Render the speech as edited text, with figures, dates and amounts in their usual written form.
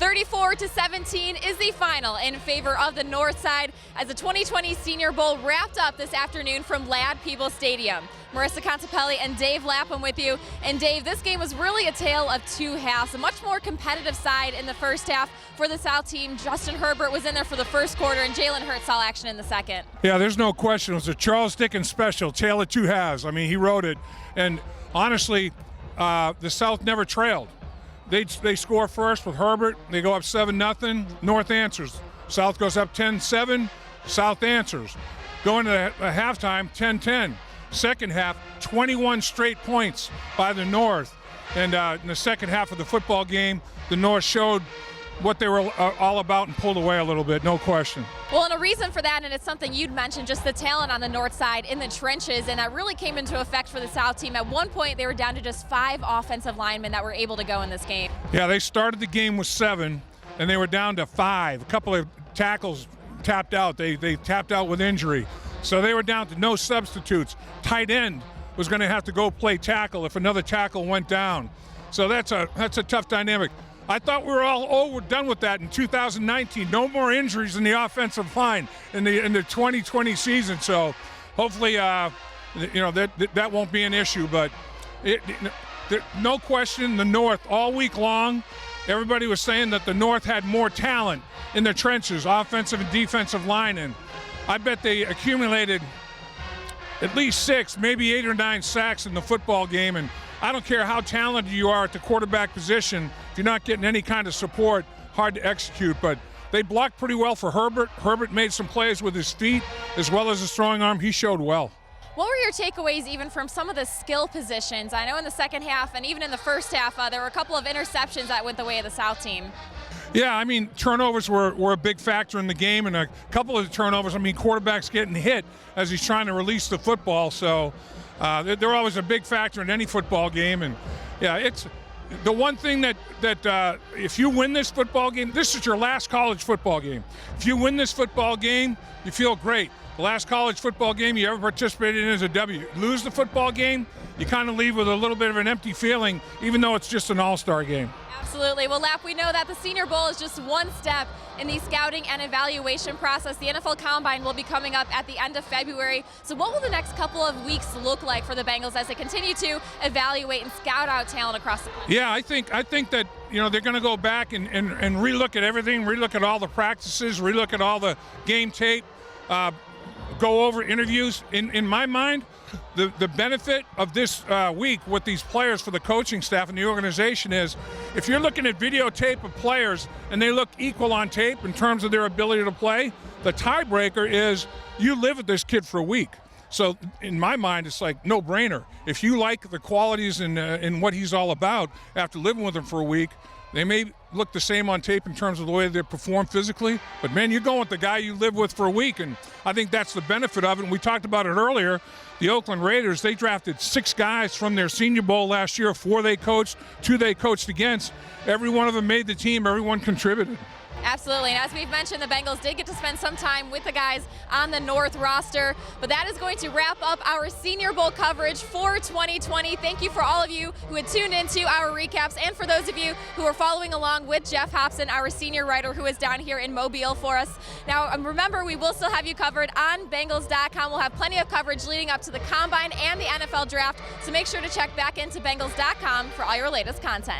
34-17 is the final in favor of the North Side as the 2020 Senior Bowl wrapped up this afternoon from Lapham Stadium. Marisa Contipelli and Dave Lapham with you. And Dave, this game was really a tale of two halves. A much more competitive side in the first half for the South team. Justin Herbert was in there for the first quarter, and Jalen Hurts saw action in the second. Yeah, there's no question. It was a Charles Dickens special, tale of two halves. I mean, he wrote it. And honestly, the South never trailed. They score first with Herbert. They go up 7-0. North answers. South goes up 10-7. South answers. Going to the halftime, 10-10. Second half, 21 straight points by the North. And in the second half of the football game, the North showed what they were all about and pulled away a little bit, no question. Well, and a reason for that, and it's something you'd mentioned, just the talent on the North Side in the trenches, and that really came into effect for the South team. At one point, they were down to just 5 offensive linemen that were able to go in this game. Yeah, they started the game with 7, and they were down to 5. A couple of tackles tapped out. They tapped out with injury. So they were down to no substitutes. Tight end was going to have to go play tackle if another tackle went down. So that's a tough dynamic. I thought we were all done with that in 2019. No more injuries in the offensive line in the 2020 season. So hopefully, that won't be an issue. But no question, the North all week long, everybody was saying that the North had more talent in the trenches, offensive and defensive line, and I bet they accumulated at least 6, maybe 8 or 9 sacks in the football game. And I don't care how talented you are at the quarterback position, if you're not getting any kind of support, hard to execute. But they blocked pretty well for Herbert. Herbert made some plays with his feet as well as his throwing arm. He showed well. What were your takeaways even from some of the skill positions? I know in the second half and even in the first half, there were a couple of interceptions that went the way of the South team. Yeah, I mean, turnovers were a big factor in the game, and a couple of turnovers, I mean, quarterback's getting hit as he's trying to release the football, so they're always a big factor in any football game. And yeah, it's the one thing that if you win this football game, this is your last college football game. If you win this football game, you feel great. The last college football game you ever participated in is a W. Lose the football game, you kind of leave with a little bit of an empty feeling, even though it's just an all-star game. Absolutely. Well, Lap, we know that the Senior Bowl is just one step in the scouting and evaluation process. The NFL Combine will be coming up at the end of February. So what will the next couple of weeks look like for the Bengals as they continue to evaluate and scout out talent across the country? Yeah, I think that they're going to go back and relook at everything, relook at all the practices, relook at all the game tape, go over interviews. In my mind, the benefit of this week with these players for the coaching staff and the organization is if you're looking at videotape of players and they look equal on tape in terms of their ability to play, the tiebreaker is you live with this kid for a week. So in my mind, it's like no-brainer. If you like the qualities and what he's all about after living with him for a week, they may look the same on tape in terms of the way they perform physically, but man, you're going with the guy you live with for a week, and I think that's the benefit of it. And we talked about it earlier. The Oakland Raiders, they drafted 6 guys from their Senior Bowl last year, 4 they coached, 2 they coached against. Every one of them made the team, everyone contributed. Absolutely, and as we've mentioned, the Bengals did get to spend some time with the guys on the North roster, but that is going to wrap up our Senior Bowl coverage for 2020. Thank you for all of you who had tuned into our recaps, and for those of you who are following along with Jeff Hobson, our senior writer who is down here in Mobile for us. Now, remember, we will still have you covered on Bengals.com. We'll have plenty of coverage leading up to the Combine and the NFL Draft, so make sure to check back into Bengals.com for all your latest content.